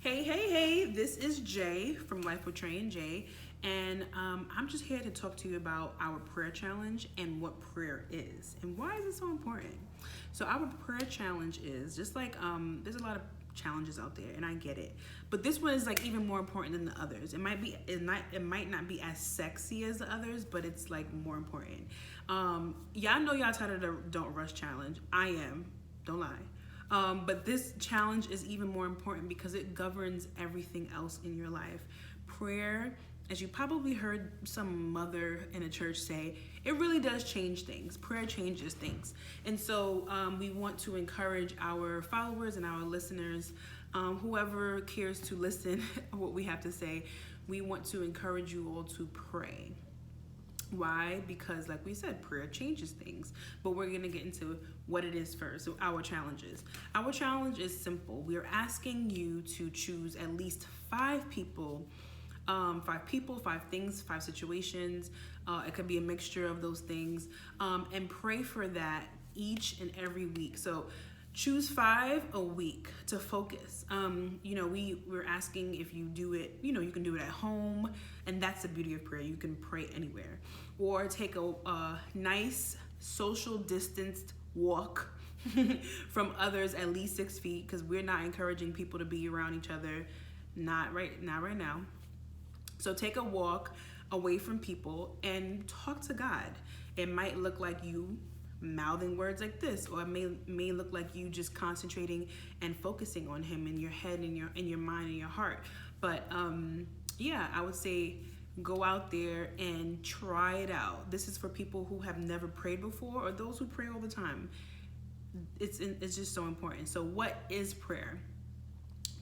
Hey, this is Jay from Life with Trey and Jay, and I'm just here to talk to you about our prayer challenge and what prayer is and why is it so important. So, our prayer challenge is just like there's a lot of challenges out there, and I get it, but this one is like even more important than the others. It might not be as sexy as the others, but it's like more important. Y'all know y'all tired of the Don't Rush challenge. I am. Don't lie. But this challenge is even more important because it governs everything else in your life. Prayer, as you probably heard some mother in a church say, it really does change things. Prayer changes things. And so we want to encourage our followers and our listeners, whoever cares to listen what we have to say, we want to encourage you all to pray. Why? Because, like we said, prayer changes things. But we're going to get into what it is first. So, our challenges. Our challenge is simple. We are asking you to choose at least five people, five things, five situations. It could be a mixture of those things. And pray for that each and every week. So, choose 5 a week to focus. We're asking if you do it, you can do it at home, and that's the beauty of prayer. You can pray anywhere. Or take a nice social distanced walk from others at least 6 feet, because we're not encouraging people to be around each other. Not right now. So take a walk away from people and talk to God. It might look like you mouthing words like this, or it may look like you just concentrating and focusing on him in your head, in your mind, and your heart. But I would say go out there and try it out. This is for people who have never prayed before, or those who pray all the time. It's just so important. So what is prayer?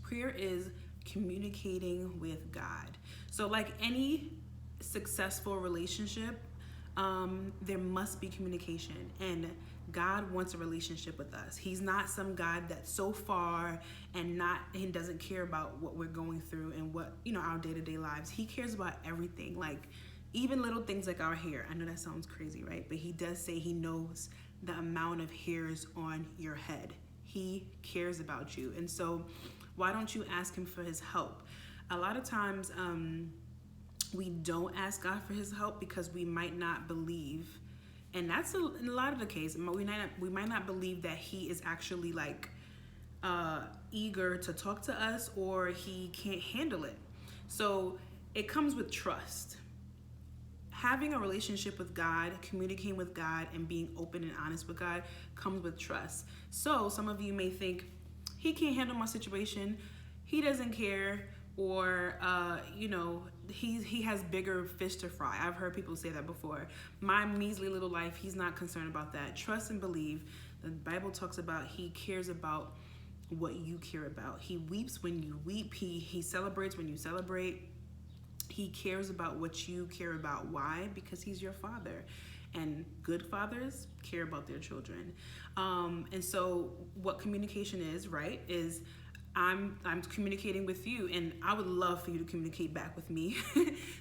Prayer is communicating with God. So like any successful relationship, there must be communication, and God wants a relationship with us. He's not some God that's so far and doesn't care about what we're going through and what, our day-to-day lives. He cares about everything, like even little things like our hair. I know that sounds crazy, right? But he does say he knows the amount of hairs on your head. He cares about you. And so why don't you ask him for his help? A lot of times, we don't ask God for his help because we might not believe, and that's in a lot of the case, we might not believe that he is actually eager to talk to us, or he can't handle it. So it comes with trust. Having a relationship with God, communicating with God, and being open and honest with God comes with trust. So some of you may think, he can't handle my situation, he doesn't care, or he has bigger fish to fry. I've heard people say that before. My measly little life, he's not concerned about that. Trust and believe. The Bible talks about he cares about what you care about. He weeps when you weep. He celebrates when you celebrate. He cares about what you care about. Why? Because he's your father. And good fathers care about their children. And so what communication is, right, is I'm communicating with you, and I would love for you to communicate back with me.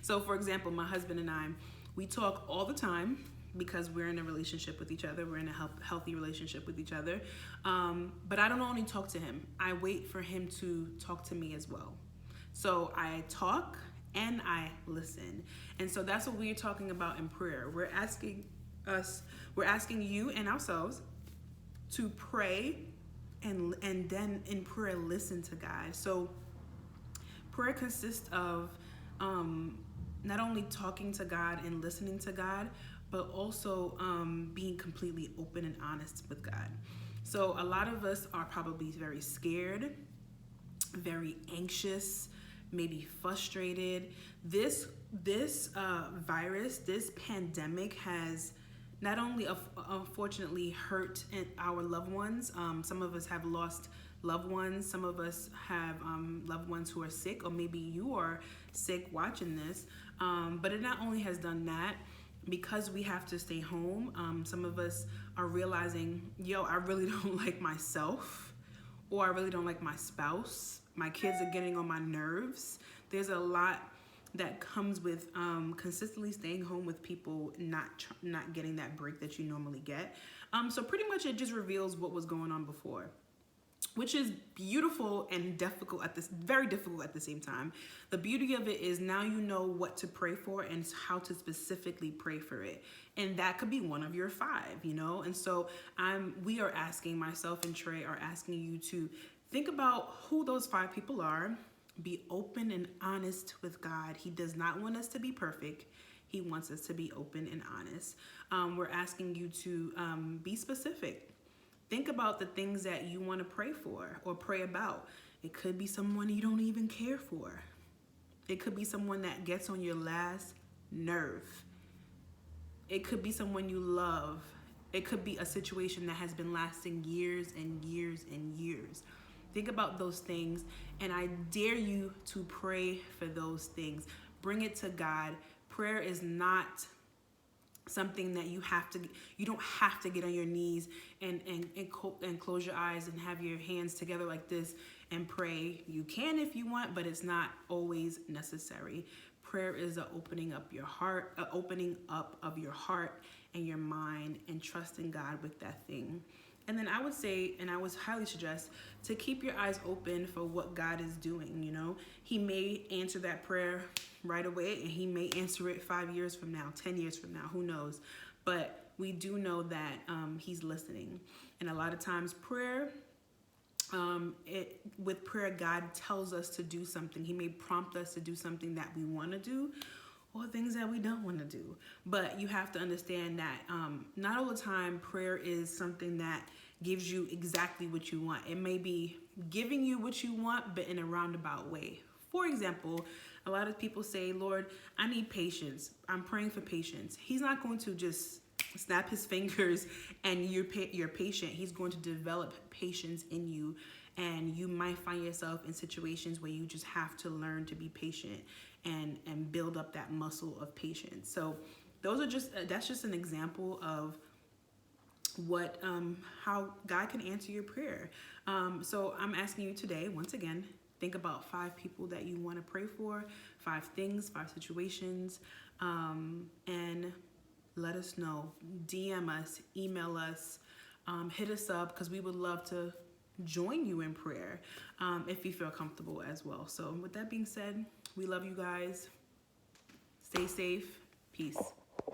So, for example, my husband and I, we talk all the time because we're in a relationship with each other. We're in a healthy relationship with each other. But I don't only talk to him. I wait for him to talk to me as well. So I talk and I listen. And so that's what we're talking about in prayer. We're asking you and ourselves to pray, and then in prayer listen to God. So prayer consists of not only talking to God and listening to God, but also being completely open and honest with God. So a lot of us are probably very scared, very anxious, maybe frustrated. This virus, this pandemic has not only unfortunately hurt our loved ones. Some of us have lost loved ones. Some of us have loved ones who are sick, or maybe you are sick watching this. But it not only has done that, because we have to stay home, some of us are realizing, I really don't like myself, or I really don't like my spouse. My kids are getting on my nerves. There's a lot that comes with consistently staying home with people, not getting that break that you normally get. So pretty much it just reveals what was going on before. which is beautiful and difficult very difficult at the same time. The beauty of it is now you know what to pray for and how to specifically pray for it. And that could be one of your 5, you know? And so we are asking, myself and Trey are asking you to think about who those 5 people are. Be open and honest with God. He does not want us to be perfect. He wants us to be open and honest. We're asking you to be specific. Think about the things that you want to pray for or pray about. It could be someone you don't even care for. It could be someone that gets on your last nerve. It could be someone you love. It could be a situation that has been lasting years and years and years. Think about those things, and I dare you to pray for those things. Bring it to God. Prayer is not something that you don't have to get on your knees and close your eyes and have your hands together like this and pray. You can if you want, but it's not always necessary. Prayer is a opening up of your heart and your mind and trusting God with that thing. And then I would say, and I would highly suggest, to keep your eyes open for what God is doing, you know. He may answer that prayer right away, and he may answer it 5 years from now, 10 years from now, who knows. But we do know that he's listening. And a lot of times with prayer, God tells us to do something. He may prompt us to do something that we want to do, or things that we don't want to do. But you have to understand that not all the time prayer is something that gives you exactly what you want. It may be giving you what you want, but in a roundabout way. For example, a lot of people say, Lord, I need patience. I'm praying for patience. He's not going to just snap his fingers and you're patient. He's going to develop patience in you. And you might find yourself in situations where you just have to learn to be patient and build up that muscle of patience. So that's just an example of what how God can answer your prayer. So I'm asking you today, once again, think about 5 people that you want to pray for, 5 things, 5 situations, and let us know. DM us, email us, hit us up, because we would love to join you in prayer if you feel comfortable as well. So with that being said, we love you guys. Stay safe. Peace.